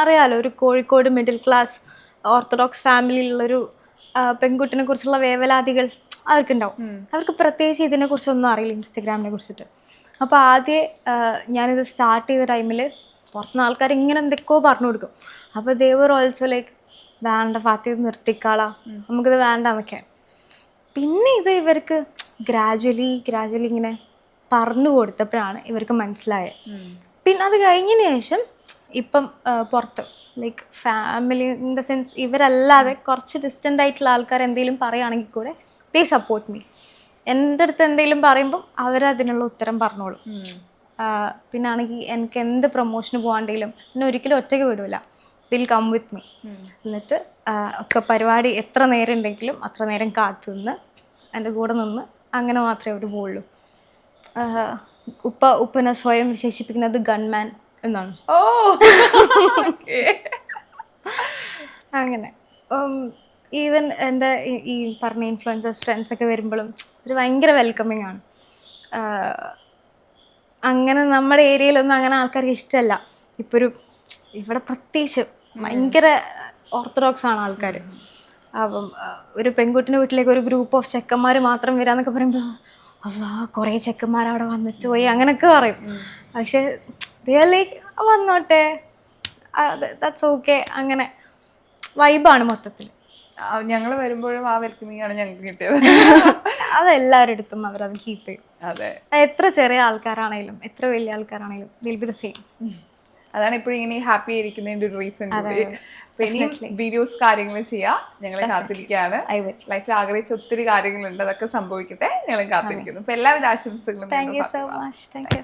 അറിയാലോ, ഒരു കോഴിക്കോട് മിഡിൽ ക്ലാസ് ഓർത്തഡോക്സ് ഫാമിലിയിലുള്ളൊരു പെൺകുട്ടിനെ കുറിച്ചുള്ള വേവലാതികൾ അവർക്കുണ്ടാവും. അവർക്ക് പ്രത്യേകിച്ച് ഇതിനെക്കുറിച്ചൊന്നും അറിയില്ല, ഇൻസ്റ്റഗ്രാമിനെ കുറിച്ചിട്ട്. അപ്പോൾ ആദ്യം ഞാനിത് സ്റ്റാർട്ട് ചെയ്ത ടൈമിൽ പുറത്തുനിന്ന് ആൾക്കാർ ഇങ്ങനെ എന്തൊക്കെയോ പറഞ്ഞു കൊടുക്കും. അപ്പോൾ ദേ വർ ഓൾസോ ലൈക്ക്, വേണ്ട ഫാത്തി, ഇത് നിർത്തിക്കാളാം, നമുക്കിത് വേണ്ട എന്നൊക്കെ. പിന്നെ ഇത് ഇവർക്ക് ഗ്രാജുവലി ഇങ്ങനെ പറഞ്ഞു കൊടുത്തപ്പോഴാണ് ഇവർക്ക് മനസ്സിലായത്. പിന്നെ അത് കഴിഞ്ഞതിന് ശേഷം ഇപ്പം പുറത്ത് like family in the sense ഇവരല്ലാതെ കുറച്ച് ഡിസ്റ്റൻ്റ് ആയിട്ടുള്ള ആൾക്കാർ എന്തെങ്കിലും പറയുകയാണെങ്കിൽ കൂടെ ദേ സപ്പോർട്ട് മീ. എൻ്റെ അടുത്ത് എന്തെങ്കിലും പറയുമ്പം അവരതിനുള്ള ഉത്തരം പറഞ്ഞോളും. പിന്നെ ആണെങ്കിൽ എനിക്ക് എന്ത് പ്രൊമോഷന് പോകാണ്ടെങ്കിലും എന്നെ ഒരിക്കലും ഒറ്റയ്ക്ക് വിടില്ല, ദിൽ കം വിത്ത് മീ. എന്നിട്ട് ഒക്കെ പരിപാടി എത്ര നേരം ഉണ്ടെങ്കിലും അത്ര നേരം കാത്തു നിന്ന് എൻ്റെ കൂടെ നിന്ന് അങ്ങനെ മാത്രമേ അവർ പോവുള്ളൂ. ഉപ്പനെ സ്വയം വിശേഷിപ്പിക്കുന്നത് ഗൺമാൻ എന്നാണ്. ഓ, അങ്ങനെ ഈവൻ എൻ്റെ ഈ പറഞ്ഞ ഇൻഫ്ലുവൻസേഴ്സ് ഫ്രണ്ട്സൊക്കെ വരുമ്പോഴും ഒരു ഭയങ്കര വെൽക്കമിങ് ആണ്. അങ്ങനെ നമ്മുടെ ഏരിയയിലൊന്നും അങ്ങനെ ആൾക്കാർക്ക് ഇഷ്ടമല്ല. ഇപ്പോൾ ഇവിടെ പ്രത്യേകിച്ച് ഭയങ്കര ഓർത്തഡോക്സ് ആണ് ആൾക്കാർ. അപ്പം ഒരു പെൺകുട്ടിൻ്റെ വീട്ടിലേക്ക് ഒരു ഗ്രൂപ്പ് ഓഫ് ചെക്കന്മാർ മാത്രം വരാമെന്നൊക്കെ പറയുമ്പോൾ അല്ലാ കുറേ ചെക്കന്മാർ അവിടെ വന്നിട്ട് പോയി അങ്ങനെയൊക്കെ പറയും. പക്ഷെ ലൈക്ക് വന്നോട്ടെ, ദാറ്റ്സ് ഓക്കെ, അങ്ങനെ വൈബാണ് മൊത്തത്തിൽ. ഞങ്ങൾ വരുമ്പോഴും ആ വെൽക്കമിങ് ആണ് ഞങ്ങൾക്ക് കിട്ടിയത്. അതെല്ലാവരുടെ അടുത്തും അവരത് കീപ്പ് ചെയ്യും. അതെ, എത്ര ചെറിയ ആൾക്കാരാണെങ്കിലും എത്ര വലിയ ആൾക്കാരാണെങ്കിലും വിൽ ബി ദ സെയിം. അതാണ് ഇപ്പോഴും ഇങ്ങനെ ഹാപ്പി ആയിരിക്കുന്നതിന്റെ ഒരു റീസൺ കൂടി. ഇനിയും വീഡിയോസ് കാര്യങ്ങൾ ചെയ്യാം, ഞങ്ങൾ കാത്തിരിക്കുകയാണ്. ലൈഫിൽ ആഗ്രഹിച്ച ഒത്തിരി കാര്യങ്ങളുണ്ട്, അതൊക്കെ സംഭവിക്കട്ടെ, ഞങ്ങൾ കാത്തിരിക്കുന്നു. അപ്പൊ എല്ലാവിധ ആശംസകളും. Thank you so much. Thank you.